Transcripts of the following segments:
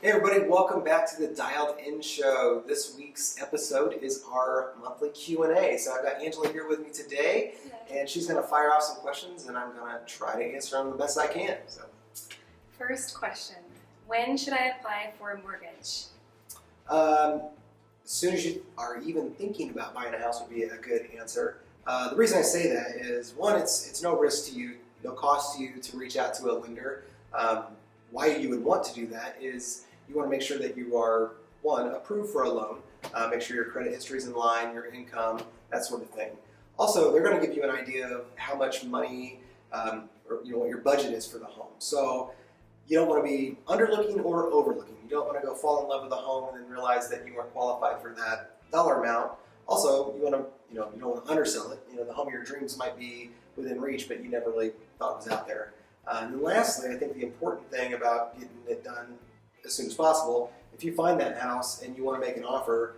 Hey everybody, welcome back to the Dialed In Show. This week's episode is our monthly Q&A. So I've got Angela here with me today, and she's going to fire off some questions, and I'm going to try to answer them the best I can. So, first question, when should I apply for a mortgage? As soon as you are even thinking about buying a house would be a good answer. The reason I say that is, one, it's no risk to you, no cost to you to reach out to a lender. Why you would want to do that is you want to make sure that you are, one, approved for a loan, make sure your credit history is in line, your income, that sort of thing. Also, they're going to give you an idea of how much money or what your budget is for the home. So you don't want to be underlooking or overlooking. You don't want to go fall in love with a home and then realize that you weren't qualified for that dollar amount. Also, you want to, you don't want to undersell it. The home of your dreams might be within reach, but you never really thought it was out there. And then lastly, I think the important thing about getting it done as soon as possible, if you find that house and you want to make an offer,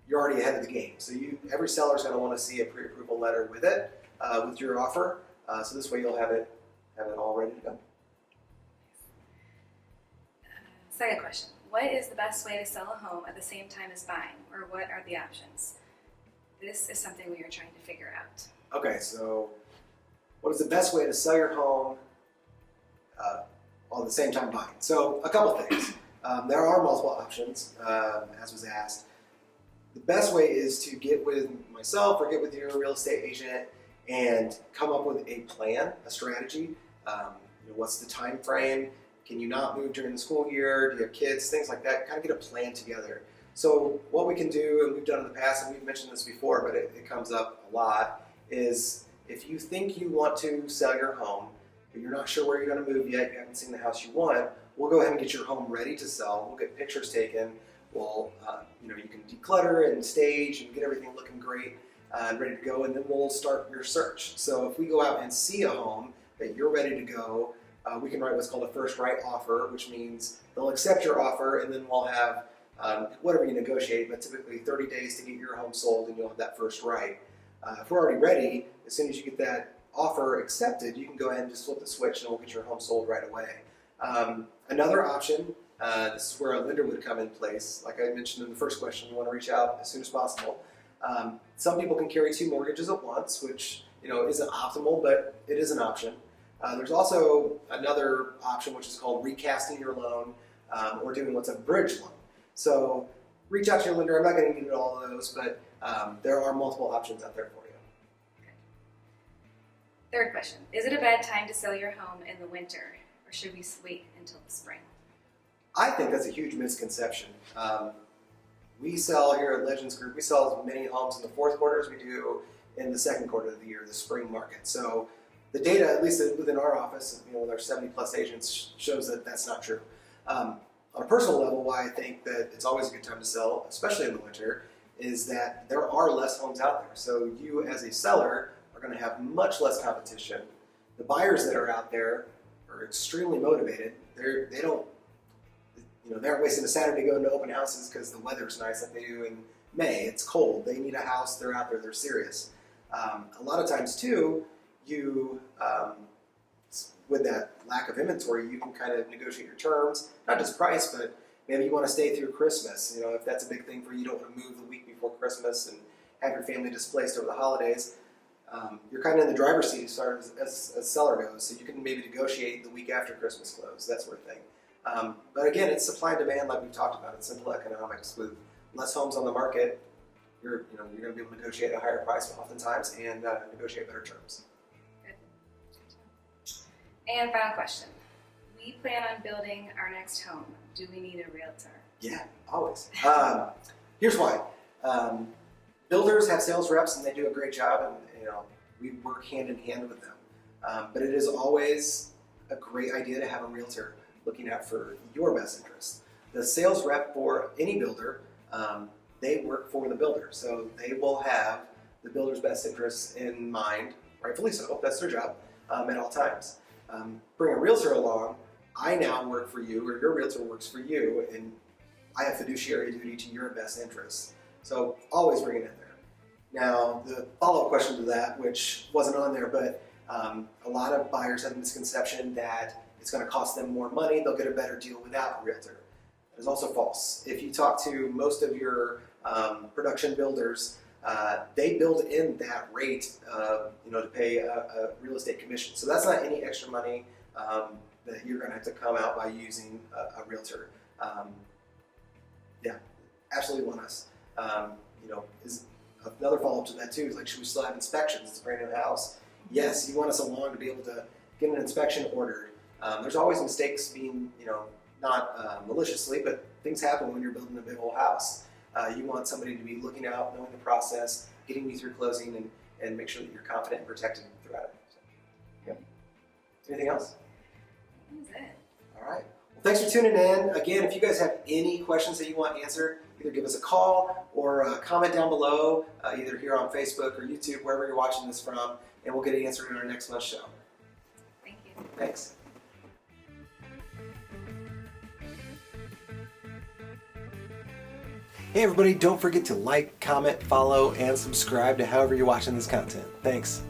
you're already ahead of the game. So every seller is going to want to see a pre-approval letter with it, with your offer. So this way you'll have it all ready to go. Second question, what is the best way to sell a home at the same time as buying, or what are the options? This is something we are trying to figure out. Okay, so what is the best way to sell your home while at the same time buying? So a couple things. There are multiple options, as was asked. The best way is to get with myself or get with your real estate agent and come up with a plan, a strategy. What's the time frame? Can you not move during the school year? Do you have kids? Things like that. Kind of get a plan together. So what we can do, and we've done in the past, and we've mentioned this before, but it comes up a lot, is if you think you want to sell your home, but you're not sure where you're going to move yet, you haven't seen the house you want, we'll go ahead and get your home ready to sell. We'll get pictures taken. We'll, you can declutter and stage and get everything looking great and ready to go, and then we'll start your search. So if we go out and see a home that you're ready to go, we can write what's called a first right offer, which means they'll accept your offer, and then we'll have whatever you negotiate, but typically 30 days to get your home sold, and you'll have that first right. If we're already ready, as soon as you get that offer accepted, you can go ahead and just flip the switch, and we'll get your home sold right away. Another option, this is where a lender would come in place. Like I mentioned in the first question, you want to reach out as soon as possible. Some people can carry two mortgages at once, which isn't optimal, but it is an option. There's also another option, which is called recasting your loan or doing what's a bridge loan. So reach out to your lender. I'm not going to get into all of those, but there are multiple options out there for you. Third question, is it a bad time to sell your home in the winter, or should we wait until the spring? I think that's a huge misconception. We sell here at Legends Group, we sell as many homes in the fourth quarter as we do in the second quarter of the year, the spring market. So the data, at least within our office, with our 70 plus agents, shows that that's not true. On a personal level, why I think that it's always a good time to sell, especially in the winter, is that there are less homes out there. So you as a seller are going to have much less competition. The buyers that are out there are extremely motivated. They aren't wasting a Saturday going to open houses because the weather's nice like they do in May. It's cold. They need a house. They're out there. They're serious. A lot of times too, with that lack of inventory, you can kind of negotiate your terms, not just price, but maybe you want to stay through Christmas. If that's a big thing for you, you don't want to move the week before Christmas and have your family displaced over the holidays. You're kind of in the driver's seat as far as seller goes, so you can maybe negotiate the week after Christmas close, that sort of thing. But again, it's supply and demand, like we've talked about. It's simple economics. With less homes on the market, you're going to be able to negotiate a higher price oftentimes and negotiate better terms. And final question. We plan on building our next home. Do we need a realtor? Yeah, always. Here's why. Builders have sales reps and they do a great job, and we work hand in hand with them. But it is always a great idea to have a realtor looking out for your best interest. The sales rep for any builder, they work for the builder. So they will have the builder's best interests in mind, rightfully so, that's their job, at all times. Bring a realtor along, I now work for you, or your realtor works for you, and I have fiduciary duty to your best interests. So always bring it in there. Now, the follow-up question to that, which wasn't on there, but a lot of buyers have the misconception that it's going to cost them more money, they'll get a better deal without a realtor. is also false. If you talk to most of your production builders, they build in that rate, to pay a real estate commission. So that's not any extra money that you're going to have to come out by using a realtor. Absolutely want us. Is another follow-up to that too. Is like, should we still have inspections? It's a brand new house. Yes, you want us along to be able to get an inspection ordered. There's always mistakes being, not maliciously, but things happen when you're building a big old house. You want somebody to be looking out, knowing the process, getting you through closing, and make sure that you're confident and protected throughout it. So, yeah. Anything else? That was it. All right. Well, thanks for tuning in. Again, if you guys have any questions that you want answered, either give us a call or comment down below, either here on Facebook or YouTube, wherever you're watching this from, and we'll get it answered in our next month's show. Thank you. Thanks. Hey everybody, don't forget to like, comment, follow, and subscribe to however you're watching this content. Thanks.